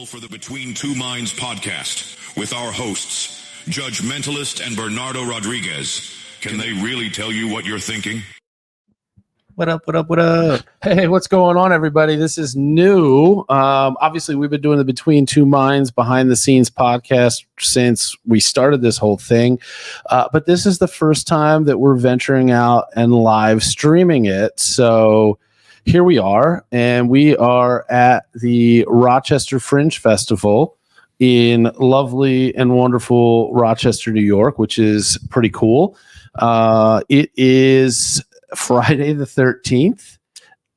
For the Between Two Minds podcast with our hosts, Judge Mentalist and Bernardo Rodriguez. Can they really tell you what you're thinking? What up, what up, what up? Hey, what's going on, everybody? This is new. Obviously, we've been doing the Between Two Minds behind the scenes podcast since we started this whole thing. But this is the first time that we're venturing out and live streaming it. So here we are, and we are at the Rochester Fringe Festival in lovely and wonderful Rochester, New York, which is pretty cool. It is Friday the 13th,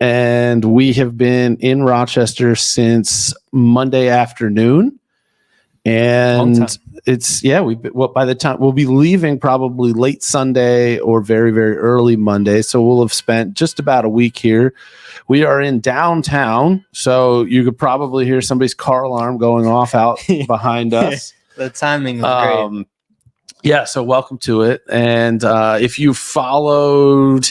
and we have been in Rochester since Monday afternoon. And it's, by the time we'll be leaving probably late Sunday or very, very early Monday. So we'll have spent just about a week here. We are in downtown, so you could probably hear somebody's car alarm going off out behind us. The timing is great. Yeah, so welcome to it. And if you followed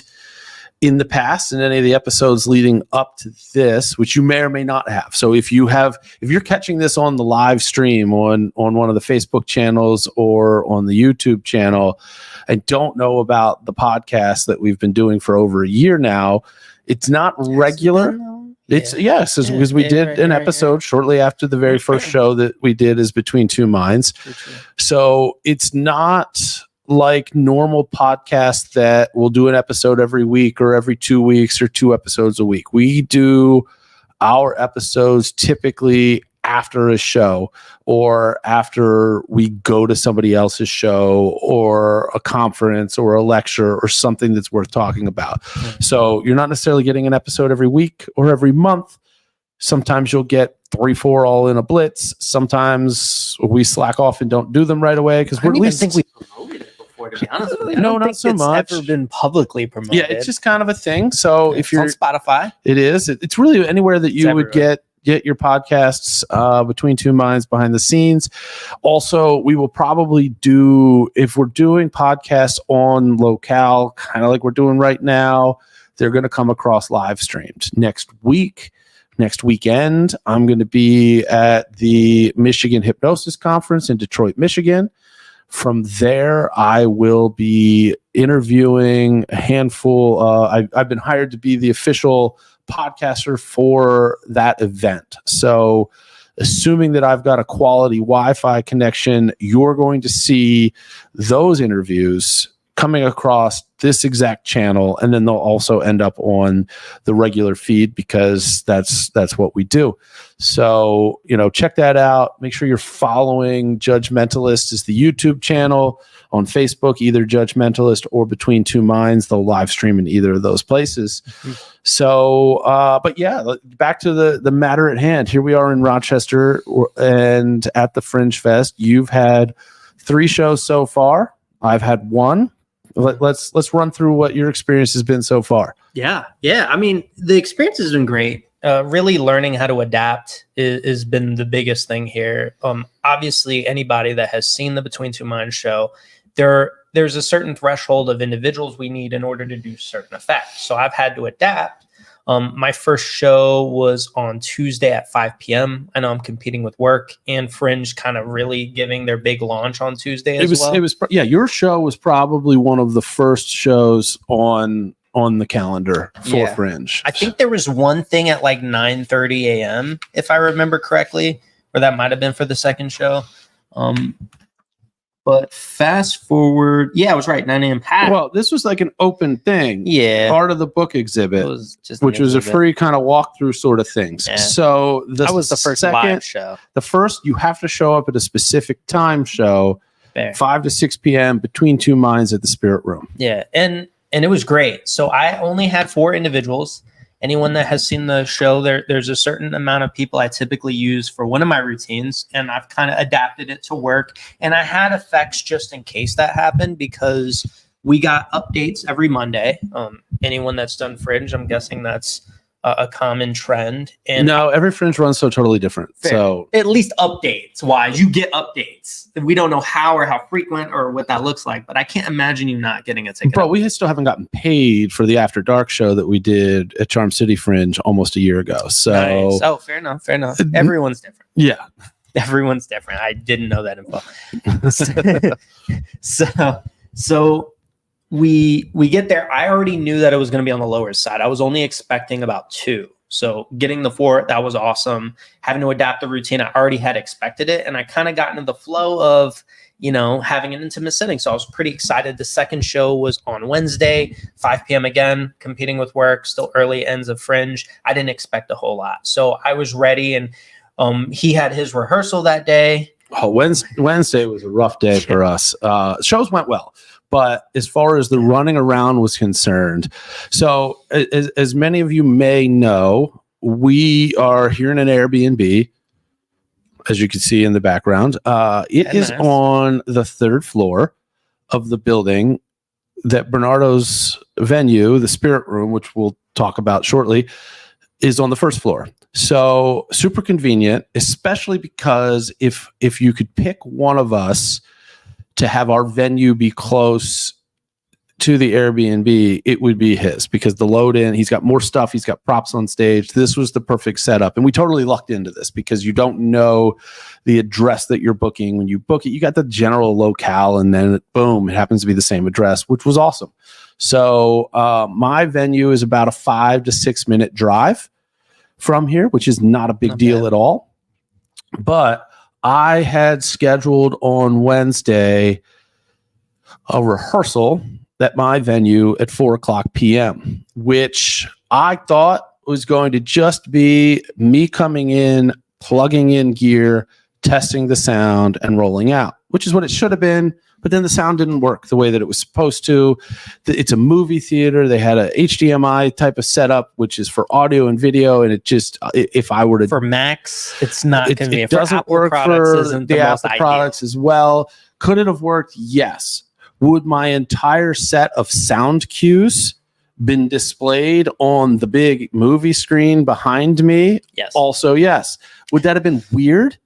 in the past in any of the episodes leading up to this, which you may or may not have. So if you're catching this on the live stream on one of the Facebook channels or on the YouTube channel and don't know about the podcast that we've been doing for over a year now, it's not regular. Because we did an episode shortly after the very first show that we did is Between Two Minds. So it's not like normal podcasts that will do an episode every week or every 2 weeks or 2 episodes a week. We do our episodes typically after a show or after we go to somebody else's show or a conference or a lecture or something that's worth talking about. So you're not necessarily getting an episode every week or every month. Sometimes you'll get 3-4 all in a blitz. Sometimes we slack off and don't do them right away because we're at least think we promoted it before, to be honest with you. No, not so much. It's ever been publicly promoted. Yeah, it's just kind of a thing. So if you're on Spotify, it is. It's really anywhere that you would get your podcasts, Between Two Minds behind the scenes. Also, we will probably do, if we're doing podcasts on locale, kind of like we're doing right now, they're going to come across live streamed next weekend. I'm going to be at the Michigan Hypnosis Conference in Detroit, Michigan. From there, I will be interviewing a handful. I've been hired to be the official podcaster for that event. So assuming that I've got a quality Wi-Fi connection, you're going to see those interviews coming across this exact channel, and then they'll also end up on the regular feed because that's what we do. So, check that out. Make sure you're following Judge Mentalist is the YouTube channel. On Facebook, either Judge Mentalist or Between Two Minds. They'll live stream in either of those places. So, but yeah, back to the matter at hand. Here we are in Rochester and at the Fringe Fest. You've had 3 shows so far. I've had 1. Let's run through what your experience has been so far. Yeah. I mean, the experience has been great. Really learning how to adapt has been the biggest thing here. Obviously, anybody that has seen the Between Two Minds show, there's a certain threshold of individuals we need in order to do certain effects. So I've had to adapt. My first show was on Tuesday at 5 p.m. I know I'm competing with work and Fringe kind of really giving their big launch on Tuesday as well. Your show was probably one of the first shows on the calendar for Fringe. I think there was one thing at like 9:30 a.m. if I remember correctly, or that might have been for the second show. But fast forward, it was right, 9 a.m. Well, this was like an open thing. Yeah. Part of the book exhibit, which was a free kind of walkthrough sort of things. Yeah. So that was the first live show. The first, you have to show up at a specific time show, 5 to 6 p.m. Between Two Minds at the Spirit Room. Yeah. And it was great. So I only had 4 individuals. Anyone that has seen the show, there's a certain amount of people I typically use for one of my routines, and I've kind of adapted it to work. And I had effects just in case that happened because we got updates every Monday. Anyone that's done Fringe, I'm guessing that's a common trend. And no, every Fringe runs so totally different. fair. So at least updates wise, you get updates. We don't know how or how frequent or what that looks like, but I can't imagine you not getting a ticket. Bro, we still haven't gotten paid for the After Dark show that we did at Charm City Fringe almost a year ago. So, nice. Oh, fair enough. Everyone's different. Yeah. Everyone's different. I didn't know that info. so we get there. I already knew that it was going to be on the lower side. I was only expecting about 2. So getting the 4, that was awesome. Having to adapt the routine, I already had expected it. And I kind of got into the flow of, having an intimate setting. So I was pretty excited. The second show was on Wednesday, 5 p.m. again, competing with work, still early ends of Fringe. I didn't expect a whole lot. So I was ready, and he had his rehearsal that day. Oh, Wednesday was a rough day for us. Shows went well, but as far as the running around was concerned, so as many of you may know, we are here in an Airbnb, as you can see in the background. It is on the 3rd floor of the building that Bernardo's venue, the Spirit Room, which we'll talk about shortly, is on the 1st floor. So super convenient, especially because if you could pick one of us to have our venue be close to the Airbnb, it would be his, because the load in, he's got more stuff. He's got props on stage. This was the perfect setup. And we totally lucked into this because you don't know the address that you're booking. When you book it, you got the general locale, and then boom, it happens to be the same address, which was awesome. So my venue is about a 5 to 6 minute drive from here, which is not a big deal at all. But I had scheduled on Wednesday a rehearsal at my venue at 4:00 p.m., which I thought was going to just be me coming in, plugging in gear, testing the sound, and rolling out, which is what it should have been. But then the sound didn't work the way that it was supposed to. It's a movie theater. They had a HDMI type of setup, which is for audio and video. And it just, if I were to... For Macs, it's not convenient. It doesn't work for the Apple products as well. Could it have worked? Yes. Would my entire set of sound cues been displayed on the big movie screen behind me? Yes. Also, yes. Would that have been weird?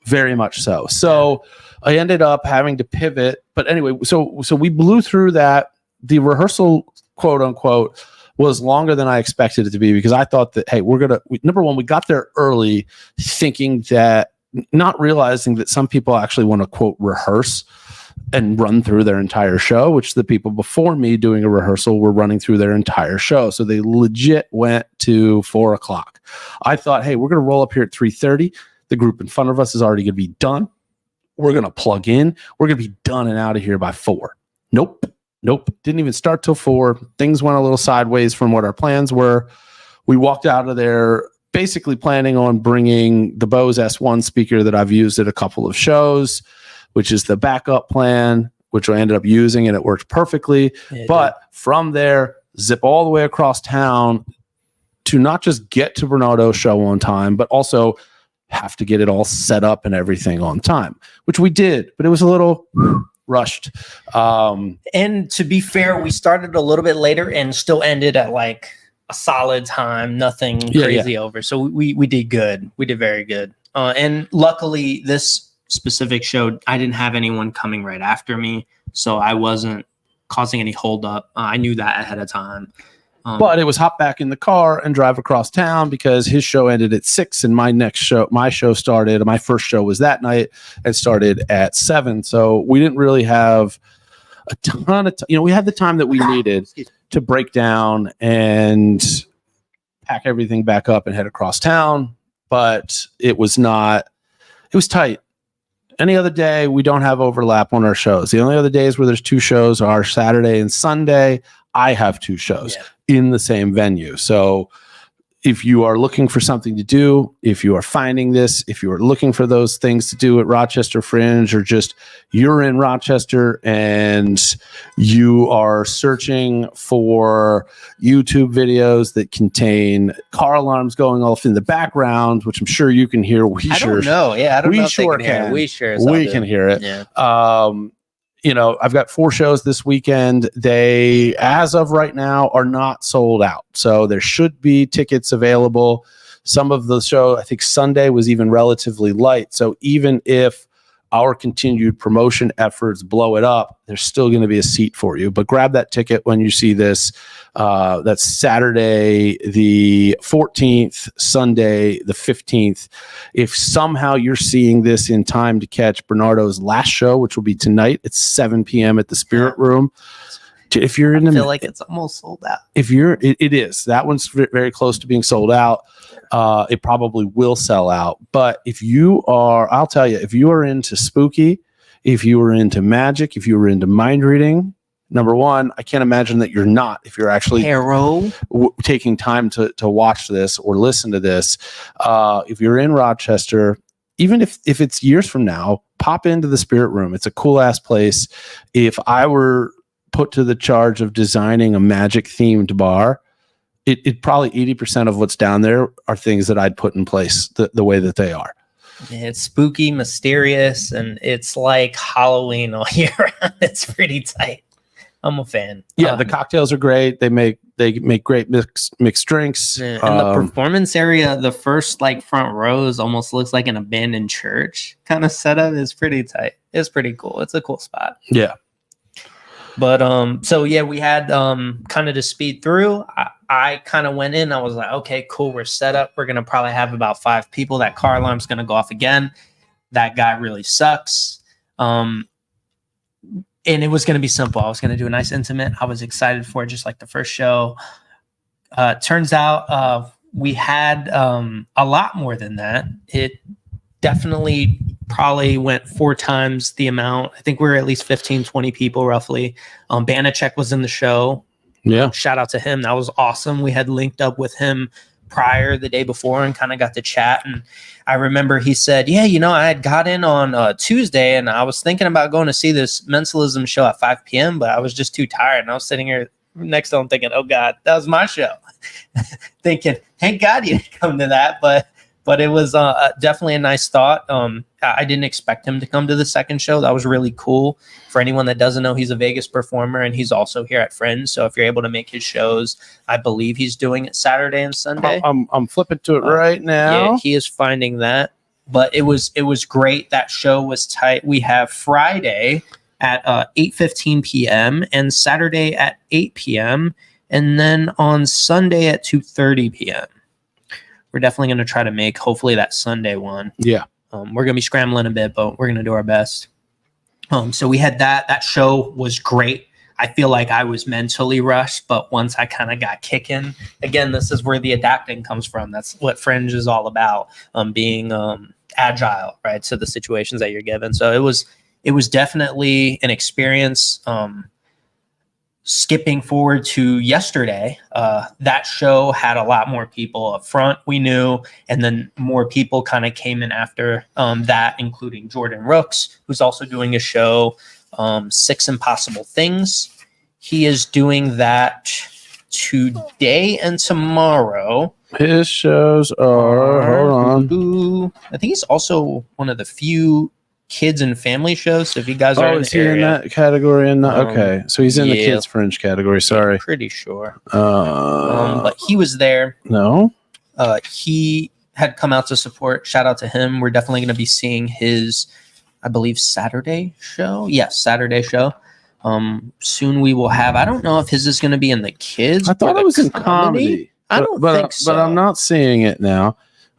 Very much so. So I ended up having to pivot. But anyway, so we blew through that. The rehearsal, quote unquote, was longer than I expected it to be, because I thought that, hey, number one, we got there early thinking that, not realizing that some people actually want to, quote, rehearse and run through their entire show, which the people before me doing a rehearsal were running through their entire show. So they legit went to 4:00. I thought, hey, we're going to roll up here at 3:30. The group in front of us is already going to be done. We're going to plug in. We're going to be done and out of here by 4. Nope. Didn't even start till 4. Things went a little sideways from what our plans were. We walked out of there basically planning on bringing the Bose S1 speaker that I've used at a couple of shows, which is the backup plan, which I ended up using, and it worked perfectly. But from there, zip all the way across town to not just get to Bernardo's show on time, but also have to get it all set up and everything on time, which we did, but it was a little rushed. And to be fair, we started a little bit later and still ended at like a solid time, nothing crazy over. So we did good. We did very good. And luckily this specific show, I didn't have anyone coming right after me, so I wasn't causing any holdup. I knew that ahead of time. But it was hop back in the car and drive across town, because his show ended at 6 and my show started. My first show was that night and started at 7. So we didn't really have a ton of time. We had the time that we needed to break down and pack everything back up and head across town. But it was tight. Any other day, we don't have overlap on our shows. The only other days where there's 2 shows are Saturday and Sunday. I have 2 shows in the same venue. So if you are looking for something to do, if you are finding this, if you are looking for those things to do at Rochester Fringe, or just you're in Rochester and you are searching for YouTube videos that contain car alarms going off in the background, which I'm sure you can hear. I don't know. Yeah, I don't know if they can hear it. We can hear it. Yeah. I've got 4 shows this weekend. They, as of right now, are not sold out. So there should be tickets available. Some of the show, I think Sunday was even relatively light. So even if our continued promotion efforts blow it up, there's still going to be a seat for you. But grab that ticket when you see this. That's Saturday the 14th, Sunday the 15th. If somehow you're seeing this in time to catch Bernardo's last show, which will be tonight at 7 p.m. at the Spirit Room. If you're in, I feel like it's almost sold out. If you're, it is. That one's very close to being sold out. It probably will sell out. But if you are, I'll tell you, if you are into spooky, if you are into magic, if you are into mind reading, number one, I can't imagine that you're not. If you're actually taking time to watch this or listen to this, if you're in Rochester, even if it's years from now, pop into the Spirit Room. It's a cool ass place. If I were put to the charge of designing a magic themed bar, it probably 80% of what's down there are things that I'd put in place the way that they are. It's spooky, mysterious, and it's like Halloween all year round. It's pretty tight. I'm a fan. Yeah, the cocktails are great. They make great mixed drinks. And the performance area, the first front rows almost looks like an abandoned church kind of setup. Is pretty tight. It's pretty cool. It's a cool spot. Yeah. But so yeah, we had kind of to speed through. I kind of went in. I was like, okay, cool. We're set up. We're gonna probably have about 5 people. That car alarm's gonna go off again. That guy really sucks. And it was gonna be simple. I was gonna do a nice intimate. I was excited for it, just like the first show. Turns out we had a lot more than that. It definitely probably went 4 times the amount. I think we were at least 15, 20 people roughly. Banachek was in the show. Yeah. Shout out to him. That was awesome. We had linked up with him prior the day before and kind of got to chat. And I remember he said, yeah, I had got in on Tuesday and I was thinking about going to see this mentalism show at 5 p.m., but I was just too tired. And I was sitting here next to him thinking, oh God, that was my show. Thinking, thank God you didn't come to that. But it was definitely a nice thought. I didn't expect him to come to the second show. That was really cool. For anyone that doesn't know, he's a Vegas performer, and he's also here at Fringe. So if you're able to make his shows, I believe he's doing it Saturday and Sunday. I'm flipping to it right now. Yeah, he is finding that. But it was great. That show was tight. We have Friday at 8:15 p.m. and Saturday at 8 p.m. and then on Sunday at 2:30 p.m. We're definitely going to try to make, hopefully, that Sunday one. Yeah. We're going to be scrambling a bit, but we're going to do our best. So we had that. That show was great. I feel like I was mentally rushed, but once I kind of got kicking, again, this is where the adapting comes from. That's what Fringe is all about, being agile, right, to the situations that you're given. So it was definitely an experience. Skipping forward to yesterday, that show had a lot more people up front, we knew, and then more people kind of came in after that, including Jordan Rooks, who's also doing a show, 6 Impossible Things. He is doing that today and tomorrow. His shows are, hold on. I think he's also one of the few kids and family shows. So if you guys are is he in that category? Okay, so he's in the kids Fringe category. Sorry, I'm pretty sure. But he was there. No, he had come out to support. Shout out to him. We're definitely going to be seeing his, I believe, Saturday show. Yes, Saturday show. Soon we will have. I don't know if his is going to be in the kids. I thought it was in comedy. I don't think so. But I'm not seeing it now.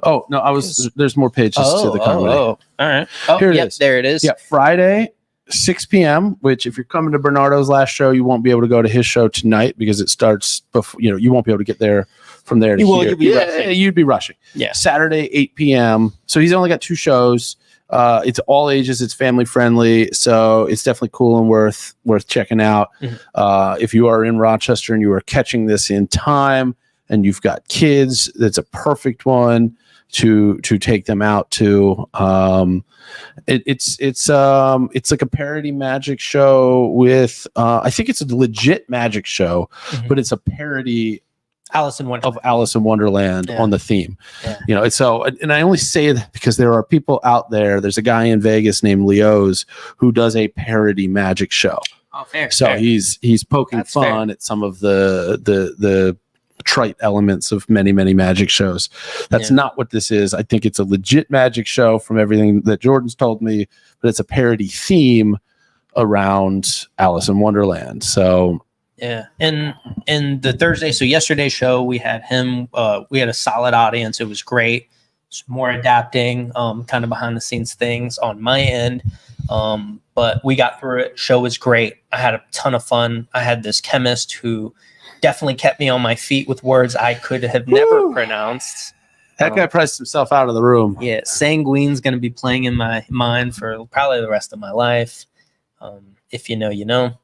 Oh no, there's more pages to the comedy. All right. Oh, here it is. There it is. Yeah, Friday, 6 p.m. Which, if you're coming to Bernardo's last show, you won't be able to go to his show tonight because it starts before. You won't be able to get there from there to here. You'd be rushing. Yeah. Saturday, 8 p.m. So he's only got 2 shows. It's all ages. It's family friendly, so it's definitely cool and worth checking out. Mm-hmm. If you are in Rochester and you are catching this in time, and you've got kids, that's a perfect one to take them out to. It's like a parody magic show with I think it's a legit magic show, mm-hmm. but it's a parody Alice in Wonderland. of Alice in Wonderland on the theme. Yeah. You know, so, and I only say that because there are people out there. There's a guy in Vegas named Leo's who does a parody magic show. Oh, fair. So fair. he's poking That's fun at some of the trite elements of many magic shows. That's not what this is. I think it's a legit magic show from everything that Jordan's told me, but it's a parody theme around Alice in Wonderland. So yeah, and the Thursday, so yesterday's show, we had him. We had a solid audience. It was great. It's more adapting, kind of behind the scenes things on my end. But we got through it. Show was great. I had a ton of fun. I had this chemist who definitely kept me on my feet with words I could have never pronounced. that guy priced himself out of the room. Yeah, Sanguine's going to be playing in my mind for probably the rest of my life. If you know, you know.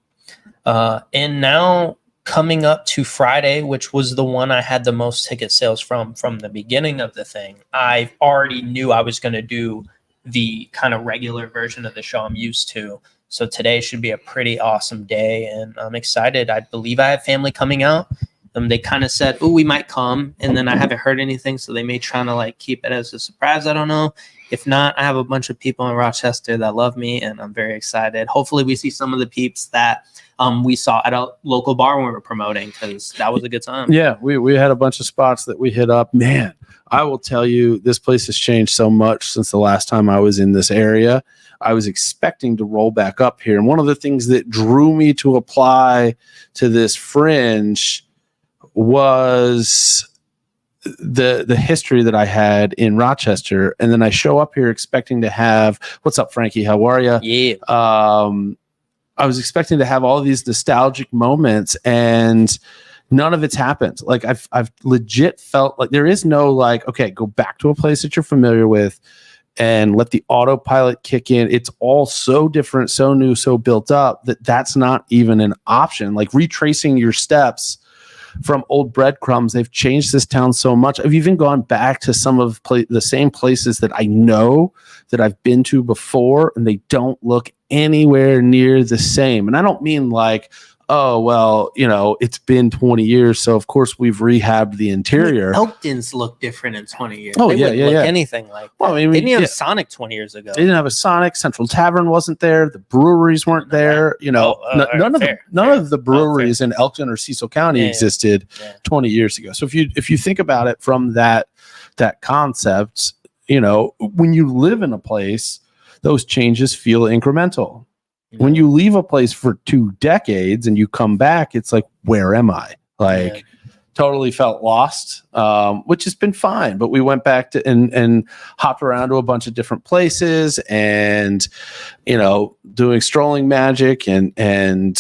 And now coming up to Friday, which was the one I had the most ticket sales from the beginning of the thing, I already knew I was going to do the kind of regular version of the show I'm used to. So today should be a pretty awesome day, and I'm excited. I believe I have family coming out. They kind of said, "Oh, we might come," and then I haven't heard anything, so they may try to like keep it as a surprise. I don't know. If not, I have a bunch of people in Rochester that love me, and I'm very excited. Hopefully, we see some of the peeps that we saw at a local bar when we were promoting, because that was a good time. Yeah, we had a bunch of spots that we hit up. Man, I will tell you, this place has changed so much since the last time I was in this area. I was expecting to roll back up here. And one of the things that drew me to apply to this Fringe was the history that I had in Rochester. And then I show up here expecting to have, what's up, Frankie? How are you? Yeah. I was expecting to have all these nostalgic moments, and none of it's happened. Like I've legit felt like there is no like, okay, go back to a place that you're familiar with and let the autopilot kick in. It's all so different, so new, so built up that that's not even an option. Like retracing your steps from old breadcrumbs, they've changed this town so much. I've even gone back to some of the same places that I know that I've been to before, and they don't look anywhere near the same. And I don't mean like, oh, well, you know, it's been 20 years, so of course we've rehabbed the interior. Elkton's look different in 20 years. Oh, they wouldn't look yeah. anything like that. Well, I mean, they didn't have a Sonic 20 years ago. They didn't have a Sonic. Central Tavern wasn't there. The breweries weren't there. You know, none of the breweries in Elkton or Cecil County existed 20 years ago. So if you think about it from that concept, you know, when you live in a place, those changes feel incremental. When you leave a place for 2 decades and you come back, it's like, where am I? Like, totally felt lost, which has been fine. But we went back to and hopped around to a bunch of different places, and you know, doing strolling magic and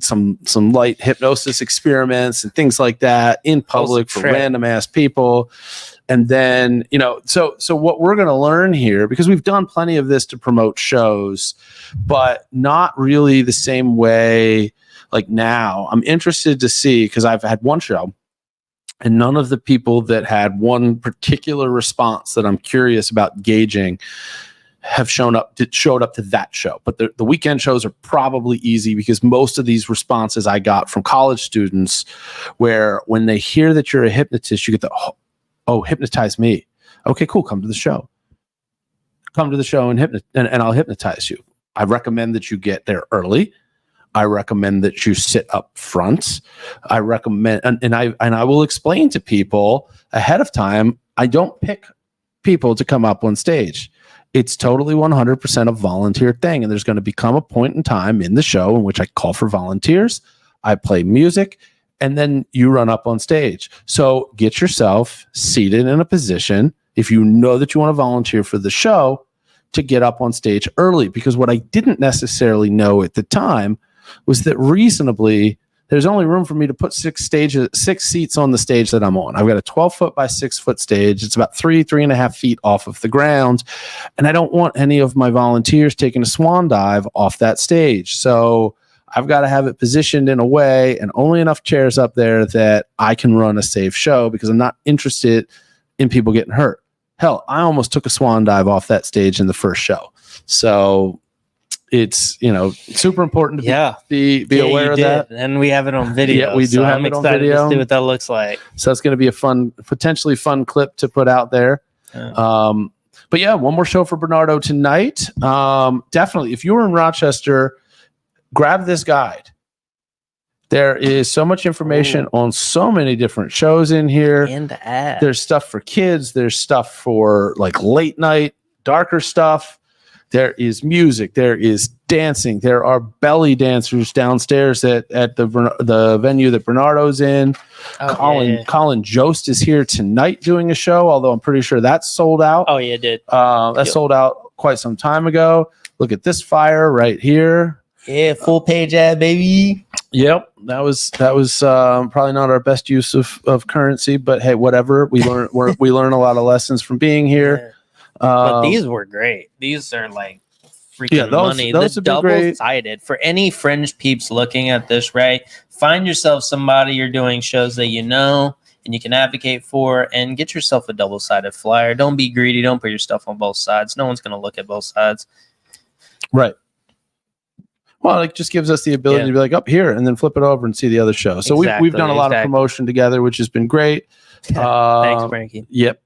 some light hypnosis experiments and things like that in public for random ass people. And then, you know, so what we're going to learn here, because we've done plenty of this to promote shows, but not really the same way. Like now, I'm interested to see, because I've had one show, and none of the people that had one particular response that I'm curious about gauging have showed up to that show. But the weekend shows are probably easy, because most of these responses I got from college students, where when they hear that you're a hypnotist, you get the, oh, hypnotize me. Okay, cool. Come to the show. Come to the show and I'll hypnotize you. I recommend that you get there early. I recommend that you sit up front. I recommend, and I will explain to people ahead of time, I don't pick people to come up on stage. It's totally 100% a volunteer thing. And there's going to become a point in time in the show in which I call for volunteers. I play music, and then you run up on stage. So get yourself seated in a position, if you know that you want to volunteer for the show, to get up on stage early. Because what I didn't necessarily know at the time was that reasonably, there's only room for me to put 6 seats on the stage that I'm on. I've got a 12-foot by 6-foot stage. It's about 3.5 feet off of the ground. And I don't want any of my volunteers taking a swan dive off that stage. So I've got to have it positioned in a way and only enough chairs up there that I can run a safe show, because I'm not interested in people getting hurt. Hell, I almost took a swan dive off that stage in the first show. So it's super important to be aware of that. And we have it on video. Yeah, we do have it on video. To see what that looks like. So it's going to be a potentially fun clip to put out there. But yeah, one more show for Bernardo tonight. Definitely, if you're in Rochester, grab this guide. There is so much information on so many different shows in here. And ads. There's stuff for kids. There's stuff for like late night, darker stuff. There is music. There is dancing. There are belly dancers downstairs at the venue that Bernardo's in. Colin Jost is here tonight doing a show, although I'm pretty sure that's sold out. Oh, yeah, it did. That sold out quite some time ago. Look at this fire right here. Yeah, full page ad, baby. Yep, that was probably not our best use of currency, but hey, whatever. We learn a lot of lessons from being here. But these were great. These are like freaking money. Those the double-sided. For any fringe peeps looking at this, right? Find yourself somebody you're doing shows that you know and you can advocate for, and get yourself a double-sided flyer. Don't be greedy. Don't put your stuff on both sides. No one's going to look at both sides. Right. Well, it just gives us the ability to be like up here and then flip it over and see the other show. So we've done a lot of promotion together, which has been great. Thanks, Frankie. Yep.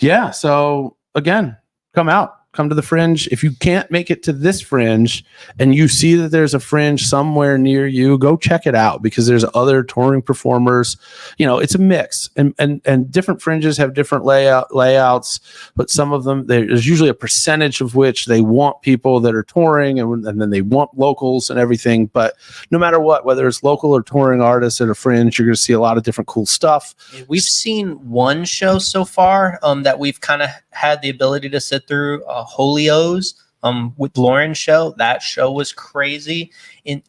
Yeah. So again, come to the Fringe. If you can't make it to this Fringe and you see that there's a Fringe somewhere near you, go check it out, because there's other touring performers. It's a mix, and different Fringes have different layouts, but some of them, there's usually a percentage of which they want people that are touring, and then they want locals and everything. But no matter what, whether it's local or touring artists at a Fringe, you're going to see a lot of different cool stuff. We've seen one show so far that we've kind of had the ability to sit through, Holio's with Lauren's show. That show was crazy.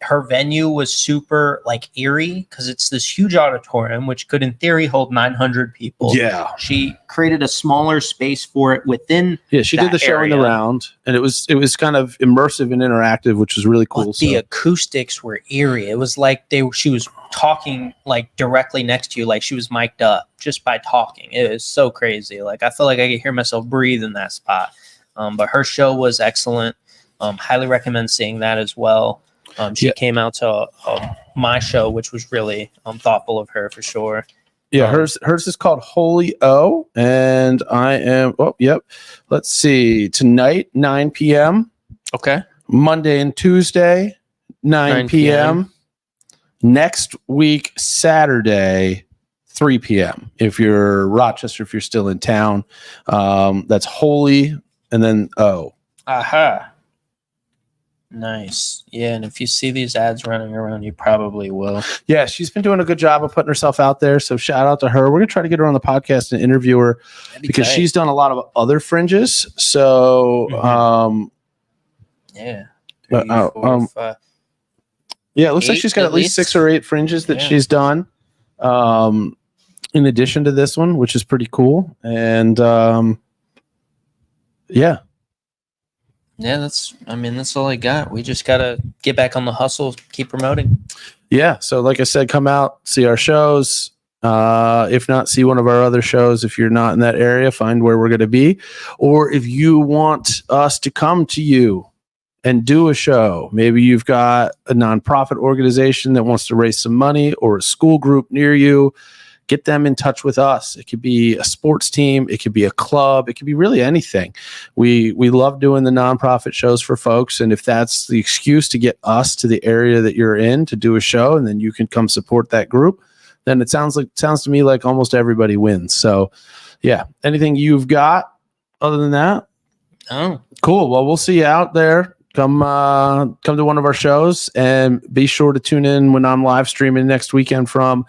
Her venue was super like eerie, because it's this huge auditorium which could in theory hold 900 people. Yeah, she created a smaller space for it within. Yeah, she did the show in the round, and it was kind of immersive and interactive, which was really cool. The acoustics were eerie. It was like she was talking like directly next to you, like she was mic'd up just by talking. It was so crazy. Like I felt like I could hear myself breathe in that spot. But her show was excellent. Highly recommend seeing that as well. She came out to my show, which was really thoughtful of her for sure. Yeah, hers is called Holy O, and I am. Oh, yep. Let's see. Tonight, 9 p.m. Okay. Monday and Tuesday, 9 p.m. Next week, Saturday, 3 p.m. If you're Rochester, if you're still in town, that's Holy. And then nice. Yeah, and if you see these ads running around, you probably will. Yeah, she's been doing a good job of putting herself out there, so shout out to her. We're gonna try to get her on the podcast and interview her, because she's done a lot of other Fringes. So yeah. It looks like she's got at least 6 or 8 Fringes that she's done, in addition to this one, which is pretty cool. And yeah, that's all I got. We just got to get back on the hustle, keep promoting. Yeah. So like I said, come out, see our shows. If not, see one of our other shows. If you're not in that area, find where we're going to be. Or if you want us to come to you and do a show, maybe you've got a nonprofit organization that wants to raise some money, or a school group near you, get them in touch with us. It could be a sports team. It could be a club. It could be really anything. We love doing the nonprofit shows for folks. And if that's the excuse to get us to the area that you're in to do a show, and then you can come support that group, then it sounds to me like almost everybody wins. So yeah, anything you've got other than that? Oh, cool. Well, we'll see you out there. Come to one of our shows, and be sure to tune in when I'm live streaming next weekend from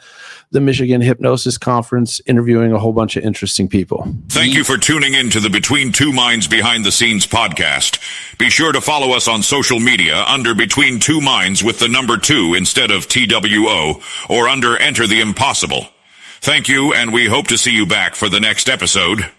the Michigan Hypnosis Conference, interviewing a whole bunch of interesting people. Thank you for tuning in to the Between Two Minds Behind the Scenes podcast. Be sure to follow us on social media under Between Two Minds with the number 2 instead of TWO, or under Enter the Impossible. Thank you, and we hope to see you back for the next episode.